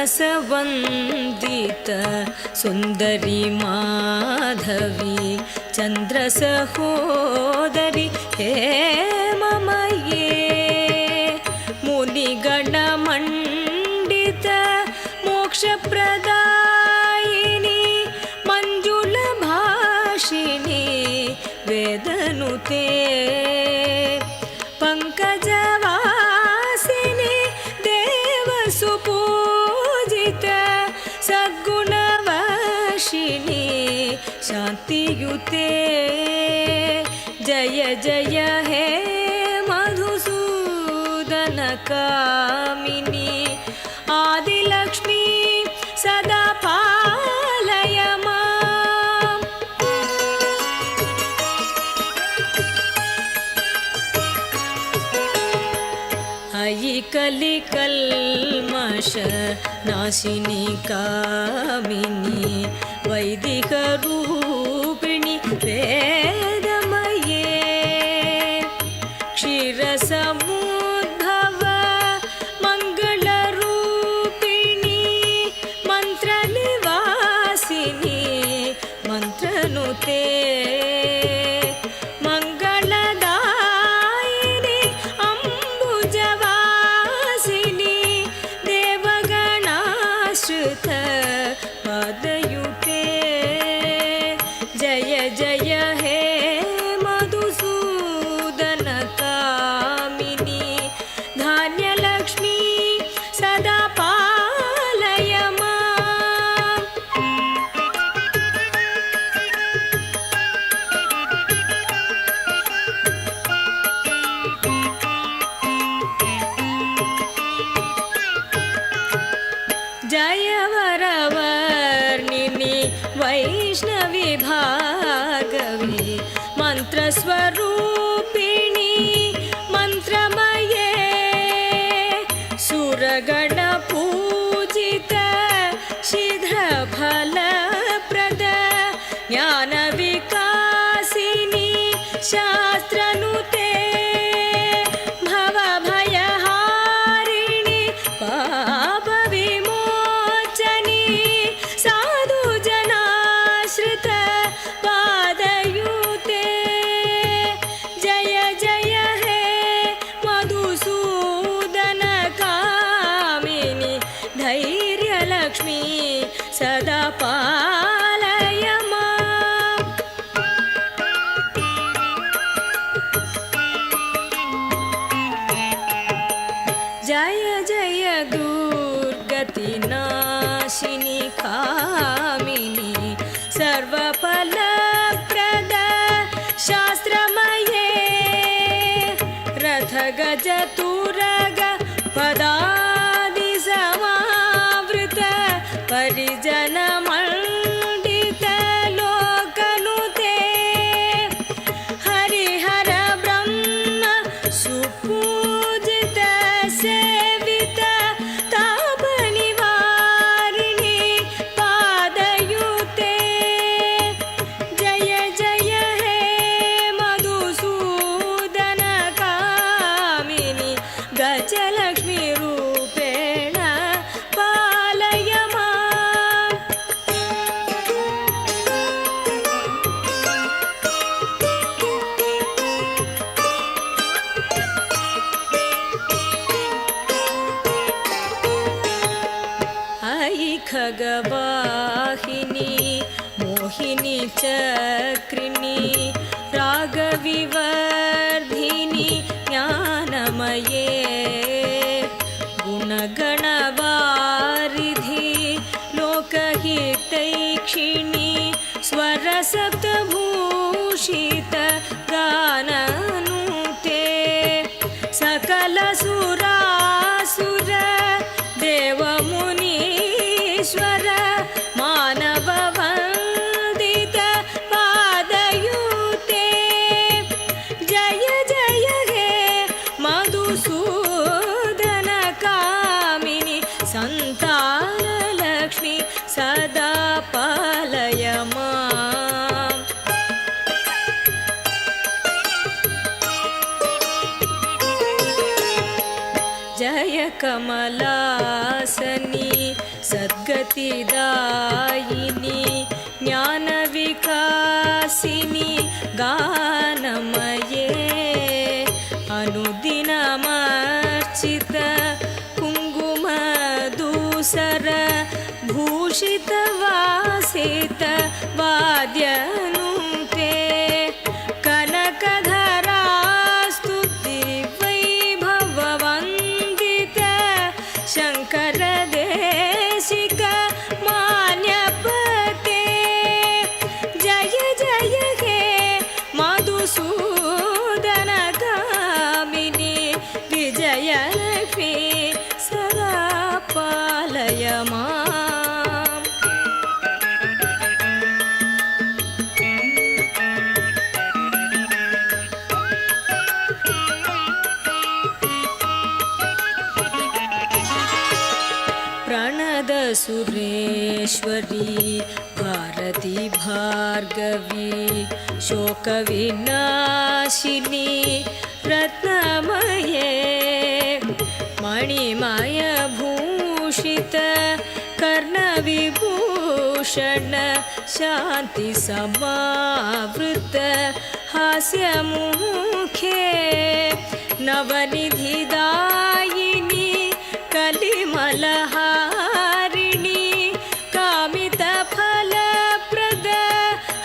मनसवन्दित सुन्दरी माधवी चन्द्रसहोदरि हे ममये मुनिगणमण्डित मोक्षप्रदायिनी मञ्जुलभाषिणी वेदनुते पंकजवासिनी देवसुपूजित सद्गुणवर्षिणी शान्तियुते जय जय हे मधुसूदनकामिनी आदिलक्ष्मी सदा पालय माम्। अयि कलिकल्मष नाशिनी कामिनी वैदिकरूपिणि वेदमये क्षीरसमुद्भव मङ्गलरूपिणी मन्त्रनिवासिनी मन्त्रनुते मङ्गलदायिनी अम्बुजवासिनी देवगणाश्रित पदयुते जय जय हे मधुसूदनकामिनी धान्यलक्ष्मी सदा पालय माम्। जय वरवर्णिनि वैष्णवी भार्गवी मन्त्रस्वरूपिणी मन्त्रमये सुरगणपूजित शीघ्रफलप्रद ज्ञानविकासिनी शास्त्रनुते भवभयहारिणि पापविमोचनी साधुजनाश्रित पादयुते जय जय हे मधुसूदनकामिनी धैर्यलक्ष्मी सदा पालय माम्। जय जय दुर्गतिनाशिनी कामिनी सर्वफलप्रद शास्त्रमये रथगजतुरग पदादि समावृत परिजनमण्डित लोकनुते हरिहर ब्रह्म सुपूजित सेवित तापनिवारिणि पादयुते जय जय हे मधुसूदनकामिनी गजलक्ष्मी रूपेण पालय माम्। अयि खगवाहिनी मोहिनी चक्रिणी रागविवर्धिनी ज्ञानमये गुणगणवारिधि लोकहितैक्षिणी स्वरसप्तभूषित गाननुते सकलसुरासुर देवमुनीश्वर मानववन्दित पादयुते जय जय हे मधुसूदनकामिनी सन्तानलक्ष्मी सदा पालय माम्। मुक्तिदायिनी ज्ञानविकासिनी गानमये अनुदिनमर्चित कुङ्कुमधूसर भूषितवासित वाद्यनुते कनकधरा स्तुति वैभववन्दित शङ्करदेशिक मान्यपते जय जय हे मधुसूदनगामिनी विजयलक्ष्मी सदा पालय माम् प्रणद सुरेश्वरी भारती भार्गवी शोकविनाशिनी रत्नमये मणिमय भूषित कर्णविभूषण शान्ति समावृत हास्यमुखे नवनिधिदायिनी कलिमलहारिणी कामितफलप्रद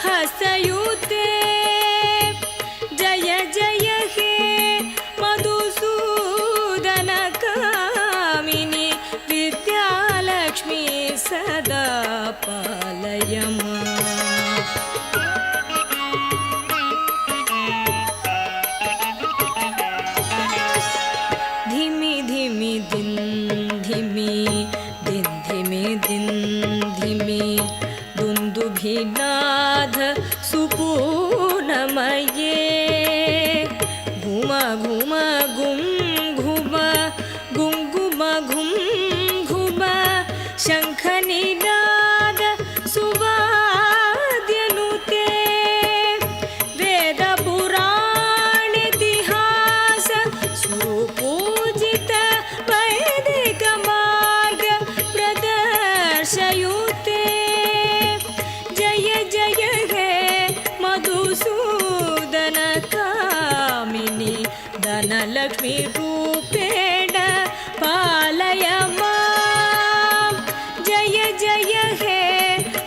हसयुते जय जय हे मधुसूदनकामिनी विद्यालक्ष्मी सदा पालय माम् धिमि धिमि दिन धिमि दिन धिमि दिन धिमि दुन्दुभिनाद सुपूर्णमये घुम घुम गुं घुम गुङ्गुम घुं घुम शङ्खनिनाद सुवाद्यनुते वेदपुराणेतिहास सुपूजित वैदिक मार्ग प्रदर्शयुते जय जय हे मधुसूदनकामिनी धनलक्ष्मी रूपेण पालय माम् जय जय हे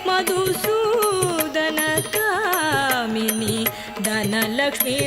मधुसूदनकामिनी धनलक्ष्मी